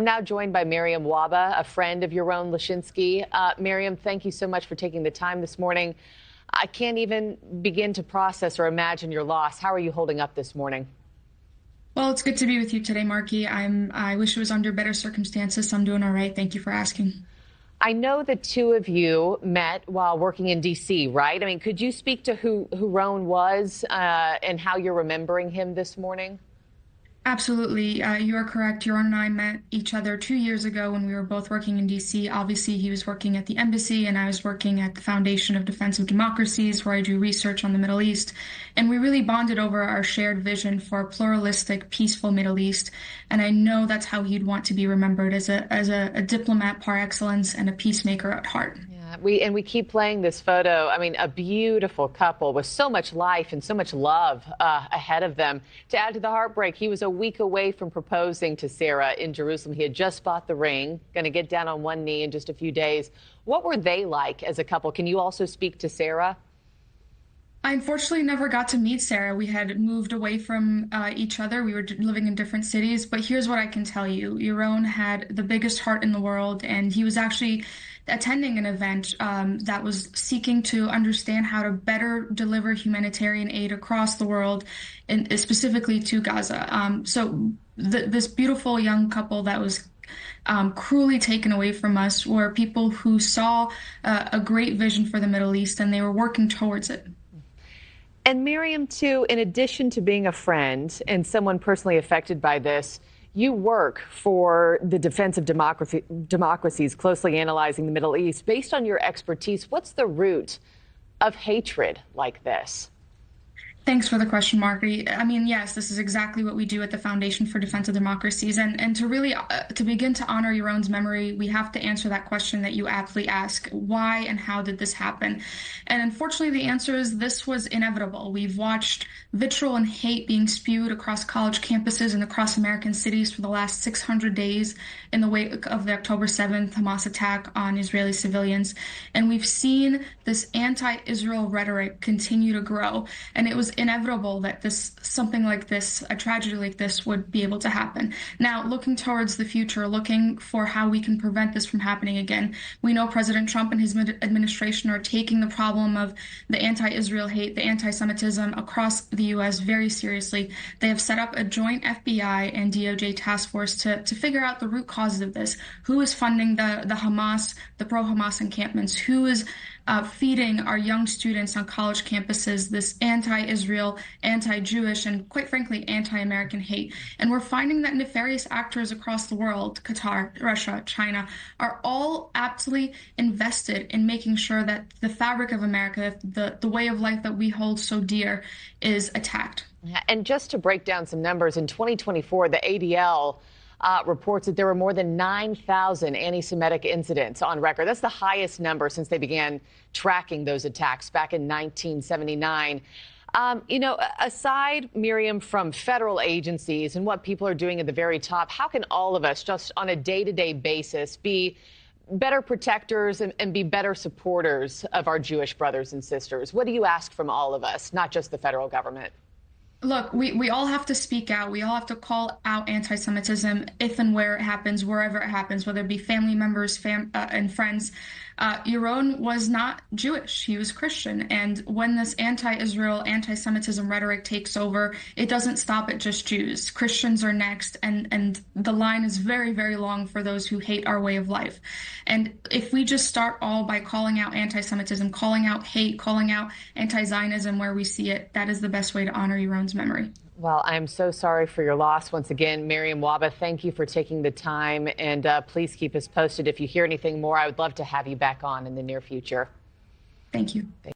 I'm now joined by Mariam Wahba, a friend of Yaron Lischinsky. Mariam, thank you so much for taking the time this morning. I can't even begin to process or imagine your loss. How are you holding up this morning? Well, it's good to be with you today, Marky. I wish it was under better circumstances, so I'm doing all right. Thank you for asking. I know the two of you met while working in D.C., right? I mean, could you speak to who Yaron was and how you're remembering him this morning? Absolutely. You are correct. Yaron and I met each other 2 years ago when we were both working in DC. Obviously, he was working at the embassy and I was working at the Foundation of Defensive Democracies, where I do research on the Middle East. And we really bonded over our shared vision for a pluralistic, peaceful Middle East. And I know that's how he'd want to be remembered, as a diplomat par excellence and a peacemaker at heart. We keep playing this photo. I mean, a beautiful couple with so much life and so much love ahead of them. To add to the heartbreak, he was a week away from proposing to Sarah in Jerusalem. He had just bought the ring, going to get down on one knee in just a few days. What were they like as a couple? Can you also speak to Sarah? I unfortunately never got to meet Sarah. We had moved away from each other. We were living in different cities. But here's what I can tell you. Yaron had the biggest heart in the world, and he was actually attending an event that was seeking to understand how to better deliver humanitarian aid across the world, and specifically to Gaza. This beautiful young couple that was cruelly taken away from us were people who saw a great vision for the Middle East, and they were working towards it. And Mariam, too, in addition to being a friend and someone personally affected by this, you work for the Defense of Democracies, closely analyzing the Middle East. Based on your expertise, what's the root of hatred like this? Thanks for the question, Marky. I mean, yes, this is exactly what we do at the Foundation for Defense of Democracies. And to really to begin to honor Yaron's memory, we have to answer that question that you aptly ask. Why and how did this happen? And unfortunately, the answer is this was inevitable. We've watched vitriol and hate being spewed across college campuses and across American cities for the last 600 days in the wake of the October 7th Hamas attack on Israeli civilians. And we've seen this anti-Israel rhetoric continue to grow. And it was inevitable that something like this, a tragedy like this, would be able to happen. Now, looking towards the future, looking for how we can prevent this from happening again, we know President Trump and his administration are taking the problem of the anti-Israel hate, the anti-Semitism across the U.S. very seriously. They have set up a joint FBI and DOJ task force to figure out the root causes of this. Who is funding the Hamas, the pro-Hamas encampments? Who is feeding our young students on college campuses this anti-Israel, anti-Jewish, and quite frankly, anti-American hate? And we're finding that nefarious actors across the world, Qatar, Russia, China, are all aptly invested in making sure that the fabric of America, the way of life that we hold so dear, is attacked. And just to break down some numbers, in 2024, the ADL reports that there were more than 9,000 anti-Semitic incidents on record. That's the highest number since they began tracking those attacks back in 1979. Aside, Mariam, from federal agencies and what people are doing at the very top, how can all of us just on a day-to-day basis be better protectors and be better supporters of our Jewish brothers and sisters? What do you ask from all of us, not just the federal government? Look, we all have to speak out. We all have to call out anti-Semitism if and where it happens, wherever it happens, whether it be family members and friends. Yaron was not Jewish. He was Christian. And when this anti-Israel, anti-Semitism rhetoric takes over, it doesn't stop at just Jews. Christians are next. And the line is very, very long for those who hate our way of life. And if we just start all by calling out anti-Semitism, calling out hate, calling out anti-Zionism where we see it, that is the best way to honor Yaron's memory. Well, I'm so sorry for your loss once again. Mariam Wahba, thank you for taking the time, and please keep us posted. If you hear anything more, I would love to have you back on in the near future. Thank you.